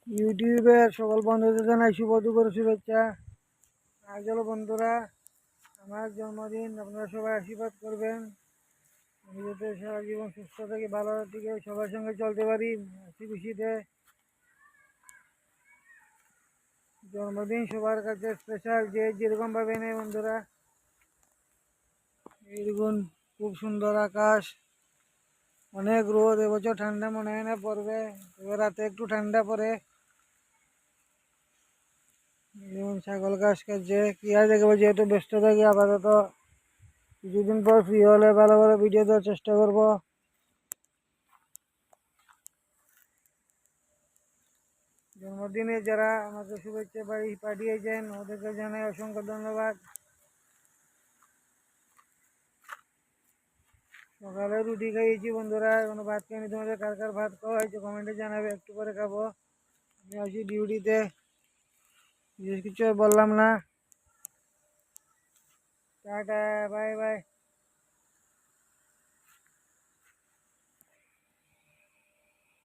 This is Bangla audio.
ইউটিউবের সকল বন্ধুদের জানাই শুভ দুপুর শুভেচ্ছা। আজ হলো বন্ধুরা আমার জন্মদিন, আপনারা সবাই আশীর্বাদ করবেন। আমি যাতে সারা জীবন সুস্থ থাকি, ভালো থেকে সবার সঙ্গে চলতে পারি হাসি খুশিতে। জন্মদিন সবার কাছে স্পেশাল, যে যেরকম ভাবে নেই বন্ধুরা। এই দেখুন, খুব সুন্দর আকাশ, অনেক রোদ। এবছর ঠান্ডা মনে হয় না পড়বে, তবে রাতে একটু ঠান্ডা পড়ে। যেমন ছাগল ঘাস খাচ্ছে, কি আর দেখবো, যেহেতু ব্যস্ত থাকি আপাতত। কিছুদিন পর ফ্রি হলে ভালো ভালো ভিডিও দেওয়ার চেষ্টা করব। জন্মদিনে যারা আমাকে শুভেচ্ছা পাঠিয়েছেন ওদেরকে জানাই অসংখ্য ধন্যবাদ। সকালে রুটি খাইয়েছি বন্ধুরা, এখনো ভাত খাইনি। তোমাদের কার কার ভাত খাওয়া হয়েছে কমেন্টে জানাবে, একটু করে খাবো। আমি আছি ডিউটিতে, বিশেষ কিছু আর বললাম না। Tata, bye bye.